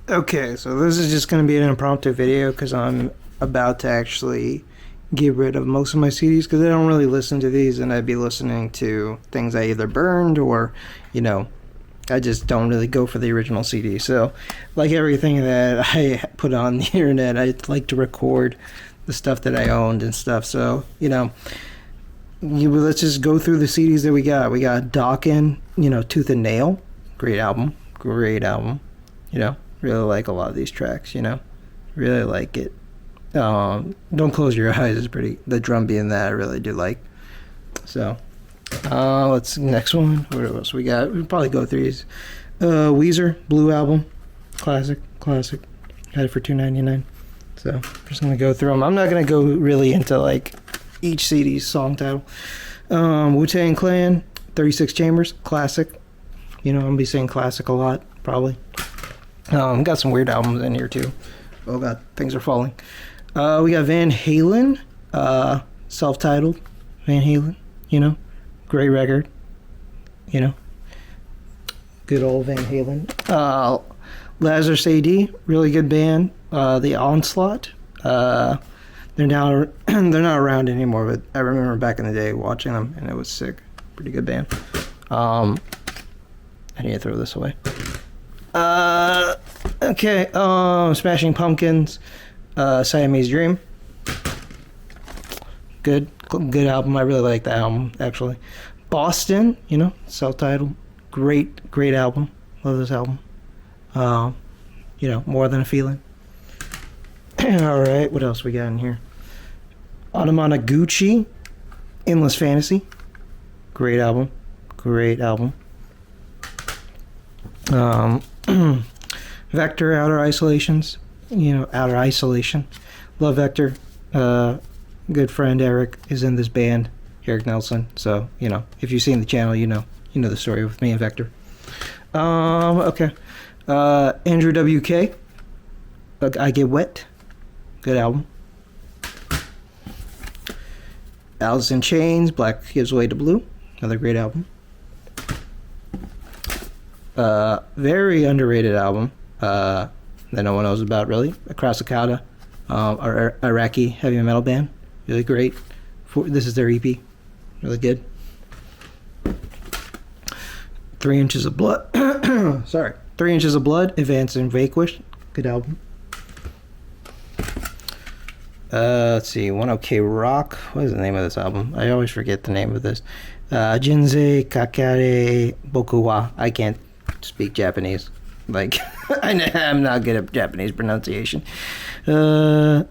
Okay, so this is just going to be an impromptu video because I'm about to actually get rid of most of my CDs because I don't really listen to these, and I'd be listening to things I either burned or, you know, I just don't really go for the original CD. So, like everything that I put on the internet, I like to record the stuff that I owned and stuff. So, let's just go through the CDs that we got. We got Dokken, Tooth and Nail. Great album. Great album. Really like a lot of these tracks, Really like it. Don't Close Your Eyes is pretty, the drum beat in that I really do like. So, let's, next one. What else we got? We'll probably go through these. Weezer, Blue Album. Classic. Had it for $2.99. So, I'm just going to go through them. I'm not going to go really into, like, each CD's song title. Wu-Tang Clan, 36 Chambers, classic. I'm going to be saying classic a lot, probably. Got some weird albums in here, too. Oh, God, things are falling. We got Van Halen, self-titled Van Halen, great record, good old Van Halen. Lazarus AD, really good band. The Onslaught, they're now they're not around anymore, but I remember back in the day watching them, and it was sick. Pretty good band. I need to throw this away. Okay, Smashing Pumpkins, Siamese Dream. Good album. I really like that album, actually. Boston, self-titled. Great album. Love this album. More Than a Feeling. Alright, what else we got in here? Anamanaguchi, Endless Fantasy. Great album. Vector, Outer Isolations. Outer Isolation. Love Vector. Good friend Eric is in this band, Eric Nelson. So, if you've seen the channel, you know the story with me and Vector. Okay. Andrew WK, I Get Wet. Good album. Alice in Chains, Black Gives Way to Blue. Another great album. Very underrated album that no one knows about, really. Across Akata, our Iraqi heavy metal band. Really great. This is their EP. Really good. 3 Inches of Blood. Sorry. 3 Inches of Blood, Advance and Vanquish. Good album. Let's see. One OK Rock. What is the name of this album? I always forget the name of this. Jinsei Kakare Bokuwa. I can't speak Japanese. Like, I'm not good at Japanese pronunciation. So,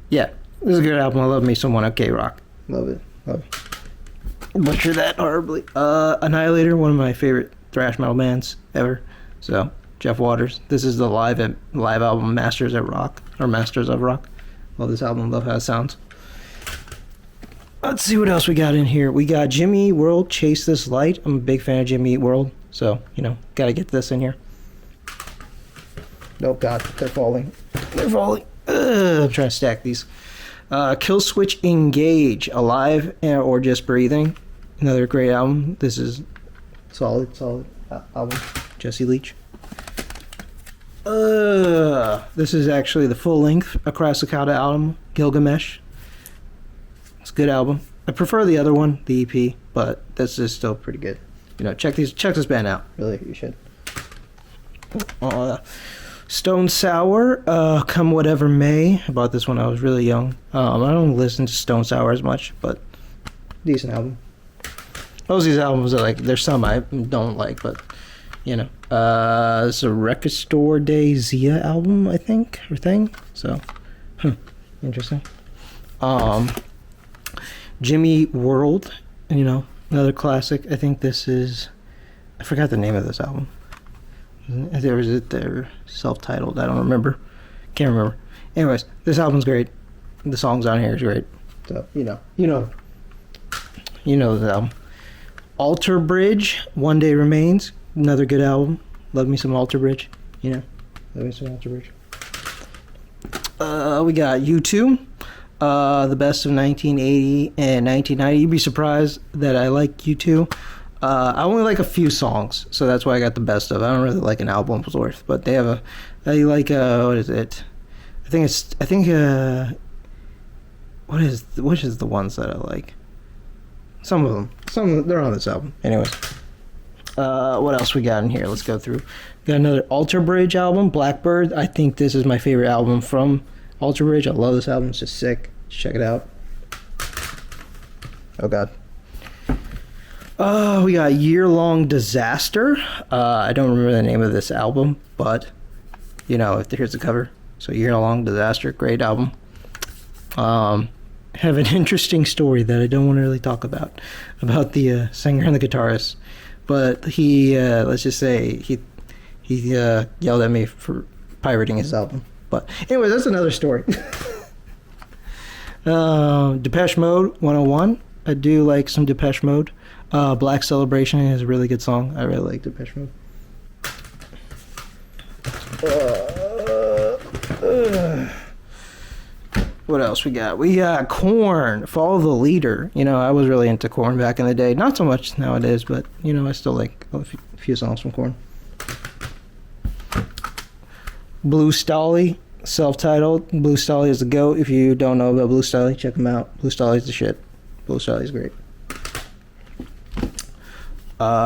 yeah. This is a good album. I love me some One OK Rock. Love it. Butcher that horribly. Annihilator, one of my favorite thrash metal bands ever. So, Jeff Waters. This is the live album Masters of Rock. Love this album. Love how it sounds. Let's see what else we got in here. We got Jimmy Eat World, Chase This Light. I'm a big fan of Jimmy Eat World. So, gotta get this in here. Oh, God. They're falling. I'm trying to stack these. Killswitch Engage, Alive or Just Breathing. Another great album. This is solid album. Jesse Leach. This is actually the full length Across Akata album, Gilgamesh. It's a good album. I prefer the other one, the EP, but this is still pretty good. Check this band out. Really, you should. Stone Sour, Come Whatever May. I bought this when I was really young. I don't listen to Stone Sour as much, but decent album. Most of these albums are there's some I don't like, but it's a Record Store Day Zia album, I think, or thing. So, interesting. Jimmy Eat World, another classic. I think this is, I forgot the name of this album. They're self-titled. I don't remember. Can't remember. Anyways, this album's great. The songs on here is great. So, you know the album. Alter Bridge, One Day Remains. Another good album. Love me some Alter Bridge. Love me some Alter Bridge. We got U2. The best of 1980 and 1990. You'd be surprised that I like U2. I only like a few songs, so that's why I got the best of. I don't really like an album's worth, but they have a. I like what is it? I think which is the ones that I like? Some of them. They're on this album. Anyways. What else we got in here? Let's go through. Got another Alter Bridge album, Blackbird. I think this is my favorite album from Alter Bridge. I love this album. It's just sick. Check it out. Oh god. We got Year Long Disaster. I don't remember the name of this album, but you know, here's the cover. So Year Long Disaster, great album. Have an interesting story that I don't want to really talk about the singer and the guitarist, but he let's just say he yelled at me for pirating his album. But anyway, that's another story. Depeche Mode 101. I do like some Depeche Mode. Black Celebration is a really good song. I really like Depeche Mode. What else we got? We got Korn, Follow the Leader. You know, I was really into Korn back in the day. Not so much nowadays, but, you know, I still like a few songs from Korn. Blue Stahli, self-titled. Blue Stahli is the GOAT. If you don't know about Blue Stahli, check him out. Blue Stahli's the shit. Blue Stahli's great.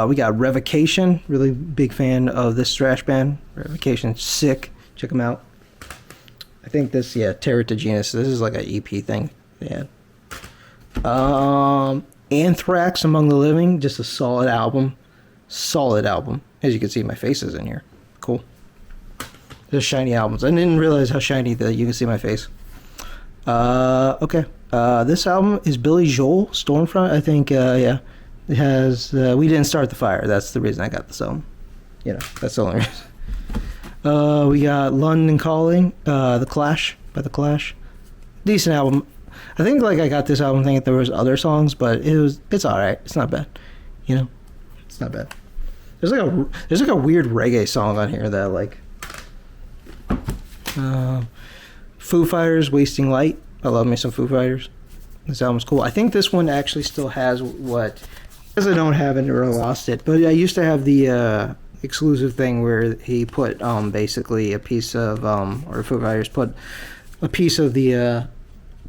We got Revocation. Really big fan of this thrash band. Revocation's sick. Check them out. I think this, Terra to Genus. This is like an EP thing. Yeah. Anthrax, Among the Living. Just a solid album. Solid album. As you can see, my face is in here. Cool. There's shiny albums. I didn't realize how shiny that you can see my face. Okay. This album is Billy Joel, Stormfront. I think, It has, We Didn't Start the Fire. That's the reason I got this album. You know, that's the only reason. We got London Calling, The Clash, by The Clash. Decent album. I think like I got this album thinking there was other songs, but it's alright. It's not bad. You know? It's not bad. There's like a weird reggae song on here that I like. Foo Fighters, Wasting Light. I love me some Foo Fighters. This album's cool. I think this one actually still has what, because I don't have it or I lost it, but I used to have the exclusive thing where he put basically a piece of or Foo Fighters put a piece of the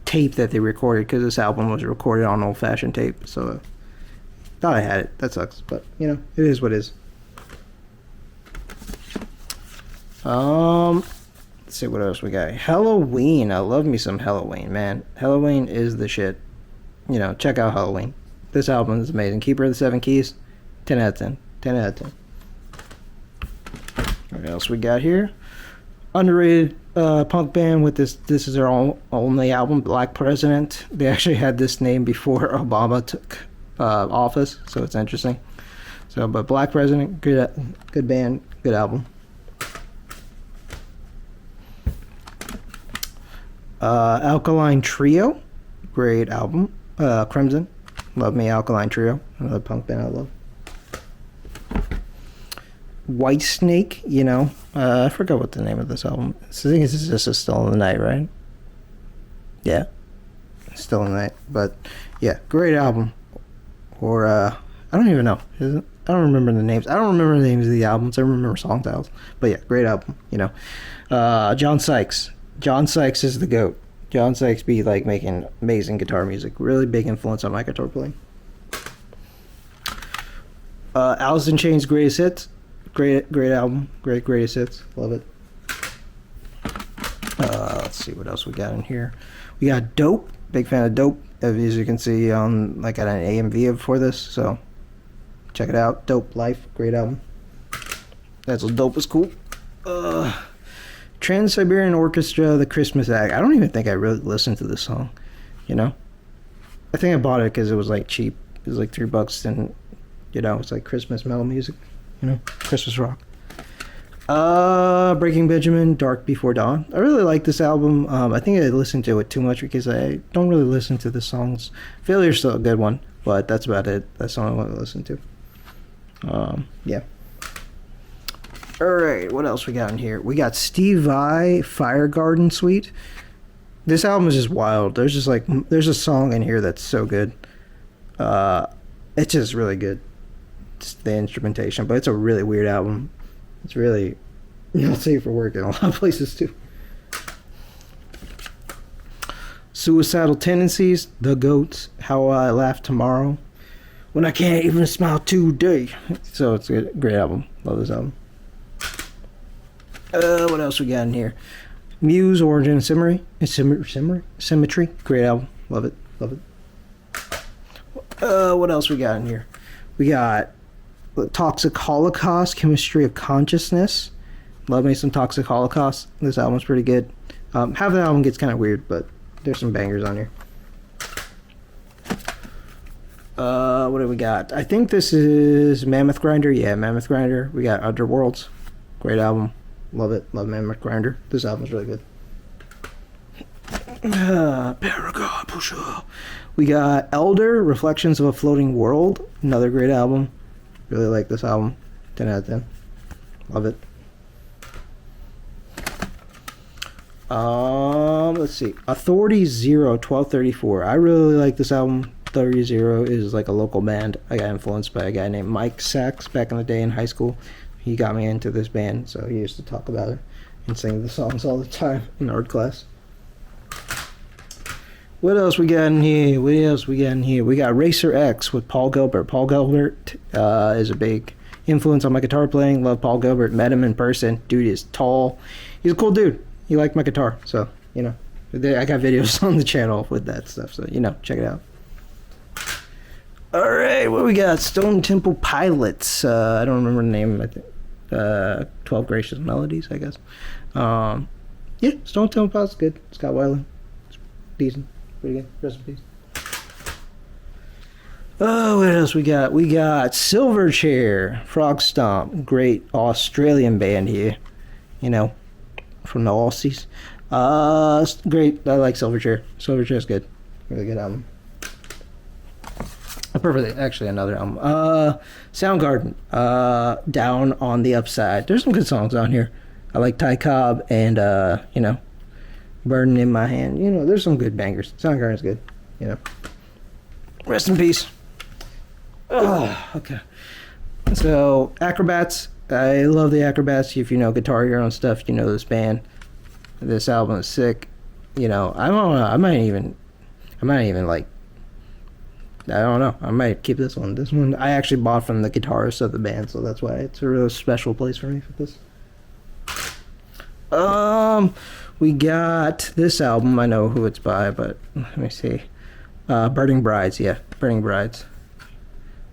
tape that they recorded, because this album was recorded on old-fashioned tape. So thought I had it. That sucks, but you know, it is what it is. Let's see what else we got. Helloween. I love me some Helloween, man. Helloween is the shit. You know, check out Helloween. This album is amazing. Keeper of the Seven Keys, 10 out of 10. 10 out of 10. What else we got here? Underrated punk band with this is their only album, Black President. They actually had this name before Obama took office, so it's interesting. So, but Black President, good band, good album. Alkaline Trio, great album. Crimson, love me Alkaline Trio, another punk band I love. Whitesnake, you know, I forgot what the name of this album is. I think it's just Still in the Night, right? Yeah, Still in the Night. But yeah, great album. Or I don't even know. I don't remember the names. I don't remember the names of the albums. I remember song titles. But yeah, great album. You know, John Sykes. John Sykes is the GOAT. John Sykes be like making amazing guitar music. Really big influence on my guitar playing. Alice in Chains' Greatest Hits. Great album. Greatest Hits. Love it. Let's see what else we got in here. We got Dope. Big fan of Dope. As you can see on, like, at an AMV before this. So check it out. Dope Life. Great album. That's what Dope is cool. Trans-Siberian Orchestra, The Christmas Act. I don't even think I really listened to this song, you know? I think I bought it because it was, like, cheap. It was, like, $3, and, you know, it's, like, Christmas metal music, you know? Christmas rock. Breaking Benjamin, Dark Before Dawn. I really like this album. I think I listened to it too much because I don't really listen to the songs. Failure's still a good one, but that's about it. That's the only one I listen to. Yeah. Alright, what else we got in here? We got Steve Vai, Fire Garden Suite. This album is just wild. There's a song in here that's so good. It's just really good. just the instrumentation. But it's a really weird album. It's really not safe for work in a lot of places too. Suicidal Tendencies, The Goats, How Will I Laugh Tomorrow, When I Can't Even Smile Today. So it's a great album. Love this album. What else we got in here? Muse, Origin, and Symmetry. Great album. Love it. Love it. What else we got in here? We got Toxic Holocaust, Chemistry of Consciousness. Love me some Toxic Holocaust. This album's pretty good. Half the album gets kind of weird, but there's some bangers on here. What do we got? I think this is Mammoth Grinder. Yeah, Mammoth Grinder. We got Underworlds. Great album. Love it. Love Mammoth Grinder. This album's really good. Paragon Pusher. We got Elder, Reflections of a Floating World. Another great album. Really like this album. 10 out of 10. Love it. Let's see. Authority Zero, 1234. I really like this album. Authority Zero is like a local band. I got influenced by a guy named Mike Sachs back in the day in high school. He got me into this band, so he used to talk about it and sing the songs all the time in art class. What else we got in here? We got Racer X with Paul Gilbert. Paul Gilbert is a big influence on my guitar playing. Love Paul Gilbert. Met him in person. Dude is tall. He's a cool dude. He liked my guitar, so, you know. I got videos on the channel with that stuff, so, you know, check it out. Alright, what we got? Stone Temple Pilots. I don't remember the name. I think 12 Gracious Melodies, I guess. Yeah, Stone Temple Pilots, good. Scott Weiland. It's decent. Pretty good. Rest in peace. Oh, what else we got? We got Silverchair, Frog Stomp. Great Australian band here. You know, from the Aussies. Great. I like Silverchair. Silverchair's good. Really good album. Actually, another album. Soundgarden. Down on the Upside. There's some good songs on here. I like Ty Cobb and, you know, Burden in My Hand. You know, there's some good bangers. Soundgarden's good. You know. Rest in peace. Okay. So, Acrobats. I love the Acrobats. If you know Guitar Hero and stuff, you know this band. This album is sick. You know, I don't know. I might even like, I don't know. I might keep this one. This one I actually bought from the guitarist of the band, so that's why it's a real special place for me for this. We got this album. I know who it's by, but let me see. Burning Brides. Yeah, Burning Brides.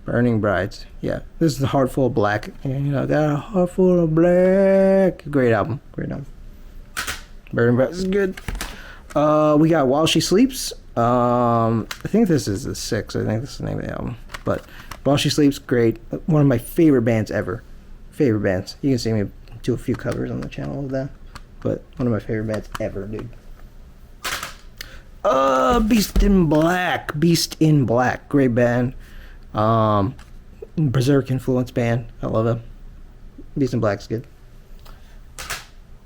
Burning Brides. Yeah, this is the Heart Full of Black. You know, got a heart full of black. Great album. Great album. Burning Brides is good. We got While She Sleeps. I think this is the 6. I think this is the name of the album. But While She Sleeps, great. One of my favorite bands ever. Favorite bands. You can see me do a few covers on the channel of that. But one of my favorite bands ever, dude. Beast in Black. Beast in Black. Great band. Berserk influence band. I love them. Beast in Black's good.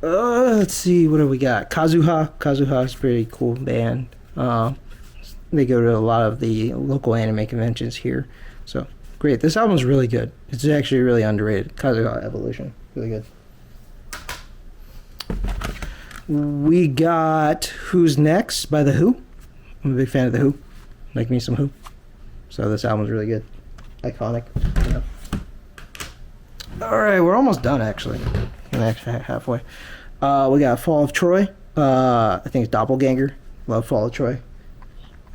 Let's see. What do we got? Kazuha. Kazuha is a pretty cool band. They go to a lot of the local anime conventions here. So, great. This album's really good. It's actually really underrated. Kazuha Evolution. Really good. We got Who's Next by The Who. I'm a big fan of The Who. Like me some Who. So this album's really good. Iconic. Yeah. Alright, we're almost done actually. Actually halfway. We got Fall of Troy. I think it's Doppelganger. Love Fall of Troy.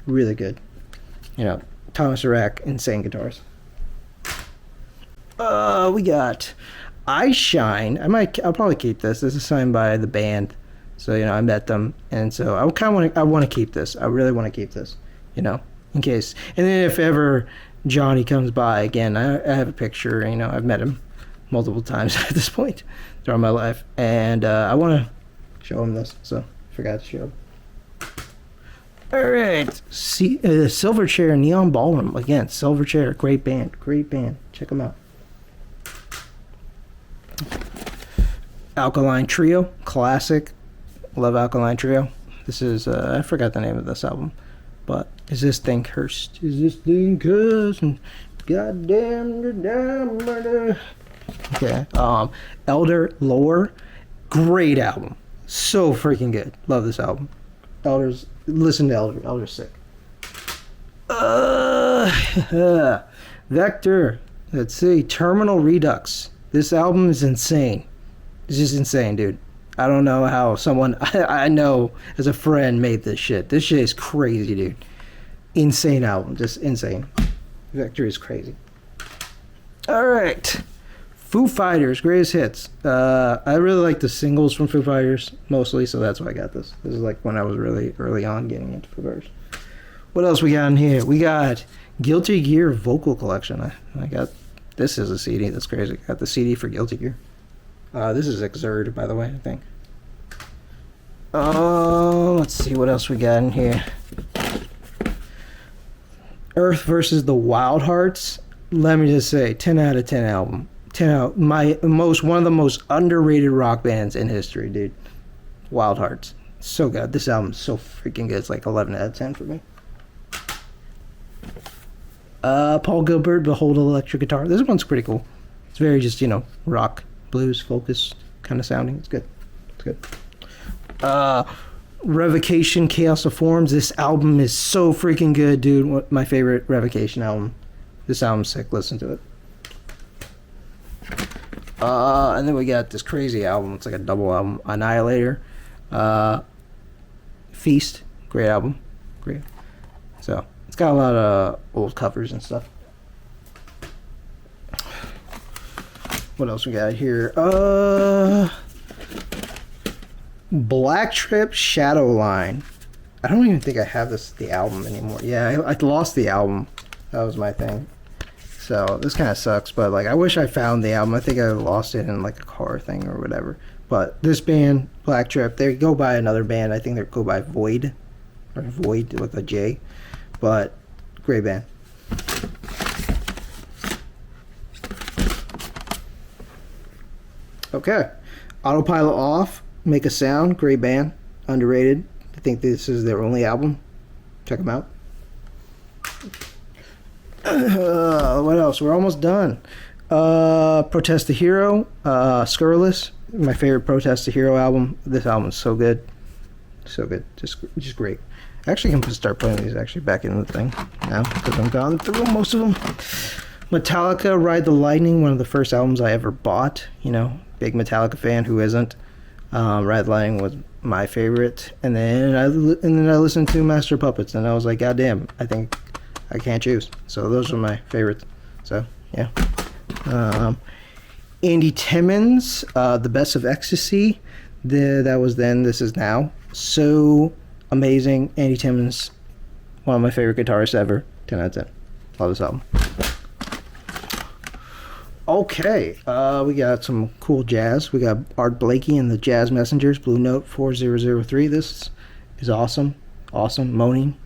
Really good. You know, Thomas Iraq, insane guitars. We got I Shine. I'll probably keep this. This is signed by the band. So, you know, I met them, and so I want to keep this. I really want to keep this, you know, in case. And then if ever Johnny comes by again, I have a picture. You know, I've met him multiple times at this point throughout my life, and I want to show him this. So I forgot to show him. All right, see, Silverchair Neon Ballroom again. Silverchair, great band, Check them out. Alkaline Trio, classic. Love Alkaline Trio. This is, I forgot the name of this album, but Is This Thing Cursed? Is This Thing Cursed? And Goddamn. Okay. Elder Lore. Great album. So freaking good. Love this album. Elders. Listen to Elder. Elder's sick. Vector. Let's see. Terminal Redux. This album is insane. It's just insane, dude. I don't know how someone I know as a friend made this shit. This shit is crazy, dude. Insane album. Just insane. Vector is crazy. Alright. Foo Fighters, greatest hits. I really like the singles from Foo Fighters mostly, so that's why I got this. This is like when I was really early on getting into Foo Fighters. What else we got in here? We got Guilty Gear Vocal Collection. I got this is a CD. That's crazy. I got the CD for Guilty Gear. This is Exerd, by the way, I think. Let's see what else we got in here. Earth versus the Wild Hearts. Let me just say, 10 out of 10 album. 10 out. One of the most underrated rock bands in history, dude. Wild Hearts. So good. This album is so freaking good. It's like 11 out of 10 for me. Paul Gilbert, Behold Electric Guitar. This one's pretty cool. It's very just, rock, blues, focus kind of sounding. It's good. It's good. Revocation, Chaos of Forms. This album is so freaking good, dude. My favorite Revocation album. This album's sick. Listen to it. And then we got this crazy album. It's like a double album. Annihilator. Feast. Great album. Great. So, it's got a lot of old covers and stuff. What else we got here? Black Trip Shadowline. I don't even think I have the album anymore. Yeah, I lost the album. That was my thing. So this kind of sucks, but like I wish I found the album. I think I lost it in like a car thing or whatever. But this band, Black Trip, they go by another band. I think they go by Void, or Void with a J. But great band. Okay, Autopilot Off, Make a Sound, great band, underrated. I think this is their only album. Check them out. What else? We're almost done. Protest the Hero, Scurrilous, my favorite Protest the Hero album. This album is so good. So good. Just great. Actually, I'm going to start putting these actually back in the thing now because I'm gone through most of them. Metallica, Ride the Lightning, one of the first albums I ever bought. Big Metallica fan, who isn't? Ride the Lightning was my favorite. And then I listened to Master of Puppets, and I was like, God damn, I think I can't choose. So those are my favorites. So, yeah. Andy Timmons, The Best of Ecstasy. That was then, this is now. So amazing. Andy Timmons, one of my favorite guitarists ever. 10 out of 10. Love this album. Okay, we got some cool jazz. We got Art Blakey and the Jazz Messengers, Blue Note 4003. This is awesome. Awesome. Moaning.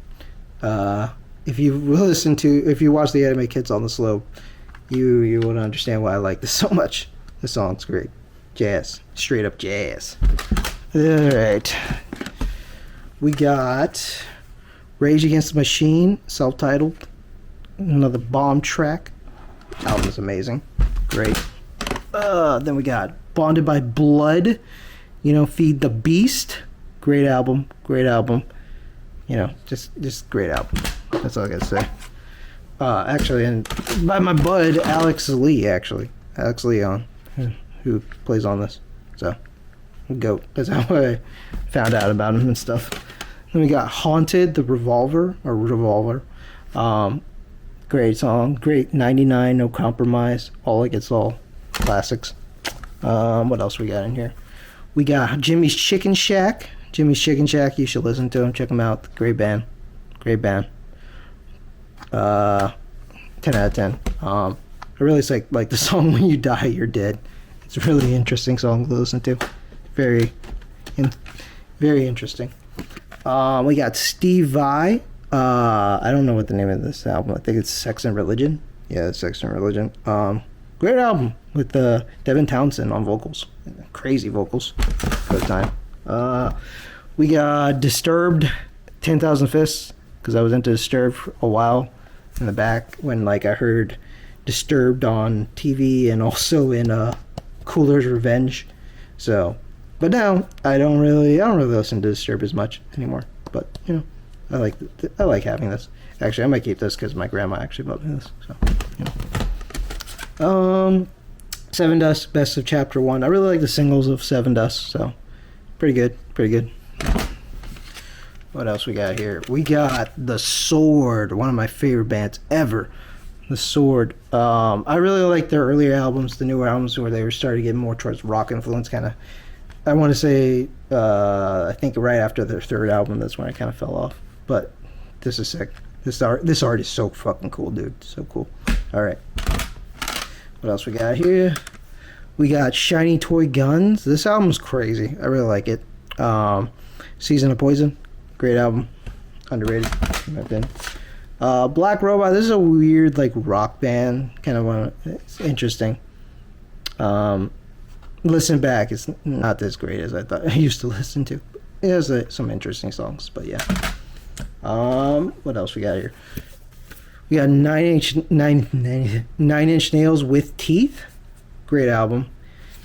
If you watch the Anime Kids on the Slope, you would understand why I like this so much. This song's great. Jazz. Straight up jazz. Alright. We got Rage Against the Machine, self-titled. Another bomb track. Album is amazing. Great. Then we got Bonded by Blood. Feed the Beast. Great album. Great album. Just great album. That's all I gotta say. Actually, and by my bud Alex Lee, Alex Leon, who plays on this. So, GOAT. That's how I found out about him and stuff. Then we got Haunted, the Revolver. Great song. Great 99, No Compromise. All It Gets All. Classics. What else we got in here? We got Jimmy's Chicken Shack. Jimmy's Chicken Shack. You should listen to him. Check him out. Great band. 10 out of 10. I really like the song When You Die, You're Dead. It's a really interesting song to listen to. Very interesting. We got Steve Vai. I don't know what the name of this album. I think it's Sex and Religion. Yeah, it's Sex and Religion. Great album with Devin Townsend on vocals. Crazy vocals. Good time. We got Disturbed, 10,000 Fists, because I was into Disturbed for a while in the back when I heard Disturbed on TV and also in Cooler's Revenge. So, but now I don't really listen to Disturbed as much anymore. But you know, I like having this. Actually, I might keep this because my grandma actually bought me this. So, you know. Seven Dust, Best of Chapter 1. I really like the singles of Seven Dust, so pretty good, pretty good. What else we got here? We got The Sword, one of my favorite bands ever. The Sword. I really like their earlier albums, the newer albums where they were starting to get more towards rock influence, kind of. I want to say, I think right after their third album, that's when I kind of fell off. But this is sick. This art is so fucking cool, dude. So cool. All right. What else we got here? We got Shiny Toy Guns. This album's crazy. I really like it. Season of Poison. Great album. Underrated, in my opinion. Black Robot. This is a weird, like, rock band. Kind of one. It's interesting. Listen back. It's not as great as I thought I used to listen to. It has some interesting songs, but yeah. What else we got here? We got Nine Inch Nails with Teeth. Great album.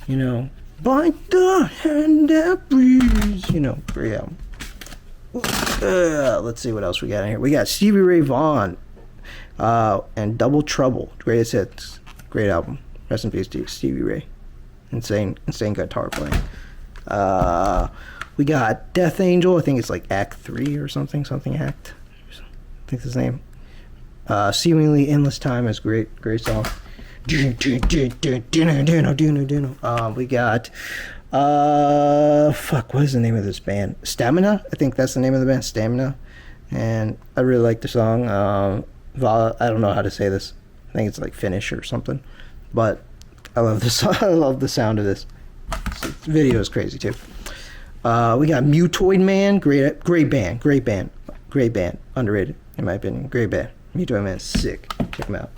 You know, Bite the Hand That Breathes. You know, great album. Let's see what else we got in here. We got Stevie Ray Vaughan and Double Trouble. Greatest Hits. Great album. Rest in peace to Stevie Ray. Insane guitar playing. We got Death Angel. I think it's like Act 3 or something Act. I think his name. Seemingly Endless Time is great song. We got what is the name of this band? Stamina? I think that's the name of the band, Stamina. And I really like the song. I don't know how to say this. I think it's like Finnish or something. But I love this. I love the sound of this. This video is crazy too. We got Mutoid Man, great band, underrated in my opinion, great band. Mutoid Man is sick. Check him out.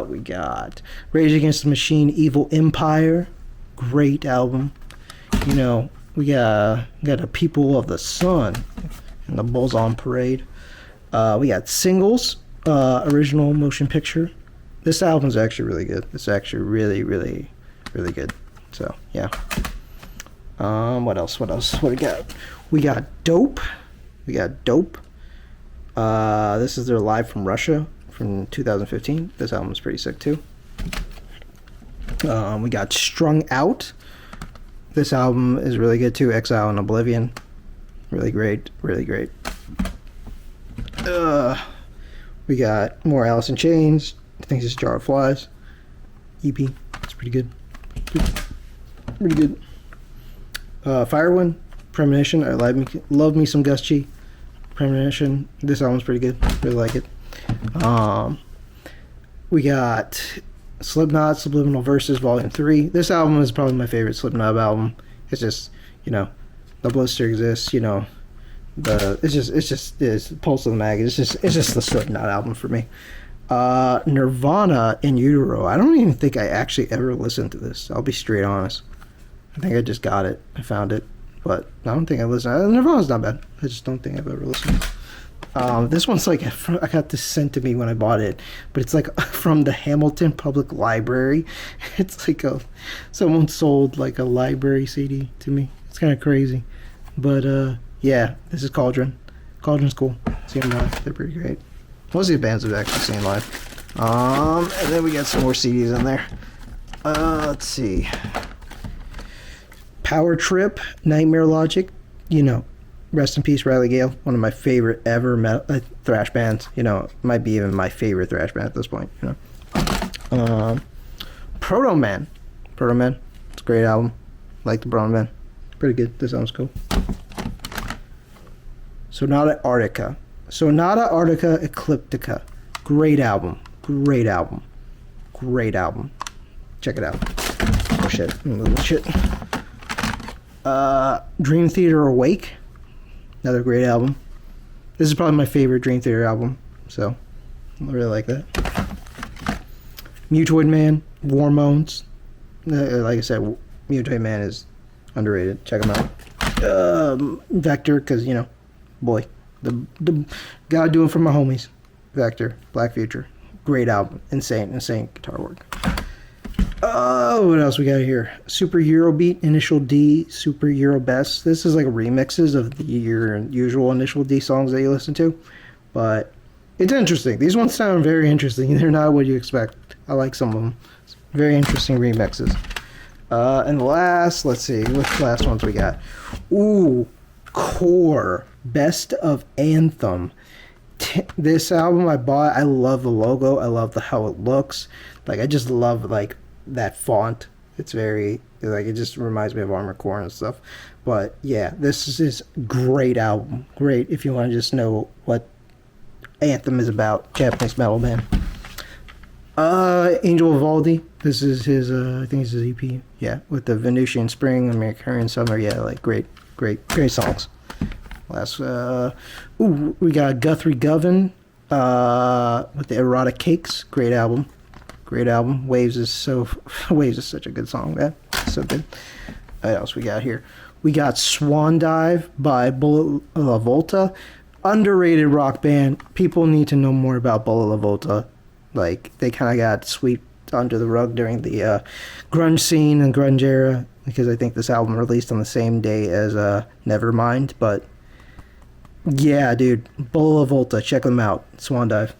We got Rage Against the Machine, Evil Empire, great album. You know, we got the People of the Sun and the Bulls on Parade. We got Singles, original motion picture. This album's actually really good. It's actually really good. So yeah. What else? What do we got? We got Dope. This is their Live from Russia from 2015. This album is pretty sick too. We got Strung Out. This album is really good too. Exile and Oblivion. Really great. We got more Alice in Chains. I think this is Jar of Flies. EP. It's pretty good. Pretty good. Firewind. Premonition. I love me some Gus G. Premonition. This album's pretty good. Really like it. We got Slipknot, Subliminal Verses, Volume 3. This album is probably my favorite Slipknot album. It's just, you know, The Blister Exists, you know, it's Pulse of the Mag. It's just the Slipknot album for me. Nirvana, In Utero. I don't even think I actually ever listened to this. I'll be straight honest. I think I just got it. I found it. But I don't think I listened. Nirvana's not bad. I just don't think I've ever listened. This one's like, I got this sent to me when I bought it, but it's like from the Hamilton Public Library. It's like someone sold like a library CD to me. It's kind of crazy. But yeah, this is Cauldron. Cauldron's cool. See them live. They're pretty great. Most of these bands I've actually seen live. And then we got some more CDs in there. Let's see. Power Trip, Nightmare Logic, you know, rest in peace, Riley Gale, one of my favorite ever thrash bands. You know, might be even my favorite thrash band at this point. You know, Proto Man, it's a great album. Like the Proto Man, pretty good. This sounds cool. Sonata Arctica Ecliptica, great album. Check it out. Oh shit, little shit. Dream Theater Awake, another great album. This is probably my favorite Dream Theater album, so I really like that. Mutoid Man, War Moans. Like I said, Mutoid Man is underrated. Check him out. Vector, because, you know, boy, the gotta do it for my homies. Vector, Black Future, great album. Insane guitar work. Oh, what else we got here? Super Euro Beat, Initial D, Super Euro Best. This is like remixes of your usual Initial D songs that you listen to, but it's interesting. These ones sound very interesting. They're not what you expect. I like some of them. Very interesting remixes. And last, let's see, which last ones we got? Ooh, Core, Best of Anthem. This album I bought. I love the logo. I love how it looks. Like, I just love like that font. It's very like, it just reminds me of Armored Core and stuff. But yeah, this is great album. Great if you want to just know what Anthem is about. Japanese metal band. Angel Vivaldi. This is his I think it's his EP. Yeah, with the Venusian Spring, American Summer. Yeah, like great songs. Last we got Guthrie Govan with the Erotic Cakes. Great album. Waves is such a good song, man. So good. What else we got here? We got Swan Dive by Bullet La Volta. Underrated rock band. People need to know more about Bullet La Volta. Like, they kind of got swept under the rug during the grunge scene and grunge era, because I think this album released on the same day as Nevermind. But yeah, dude, Bullet La Volta, check them out. Swan Dive.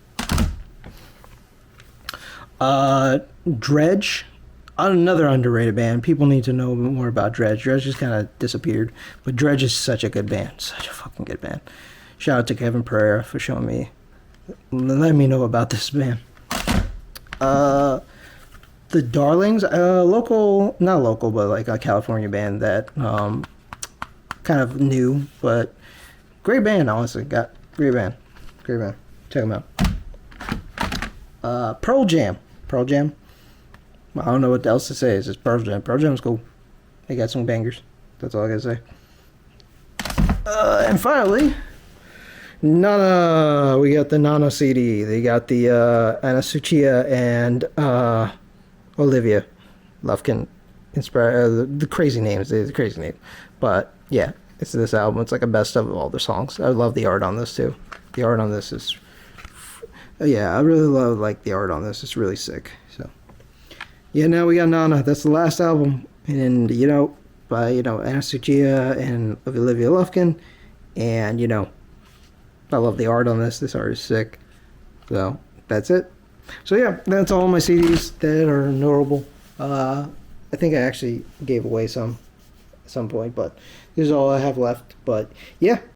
Dredge, another underrated band. People need to know more about Dredge. Dredge just kind of disappeared, but Dredge is such a good band. Such a fucking good band. Shout out to Kevin Pereira for showing me, letting me know about this band. The Darlings, not local, but like a California band that kind of new, but great band, honestly. Great band. Check them out. Pearl Jam. I don't know what else to say. It's just Pearl Jam. Pearl Jam's cool. They got some bangers. That's all I gotta say. And finally, Nana. We got the Nana CD. They got the Anna Suchia and Olivia Lufkin. Inspired the crazy names. The crazy name. But yeah, it's this album. It's like a best of all their songs. I love the art on this too. The art on this is, yeah, I really love like the art on this. It's really sick. So yeah, now we got Nana. That's the last album, and by Anna Suchia and Olivia Lufkin, and I love the art on this. This art is sick. So that's it. So yeah, that's all my CDs that are notable. I think I actually gave away some at some point, but this is all I have left. But yeah,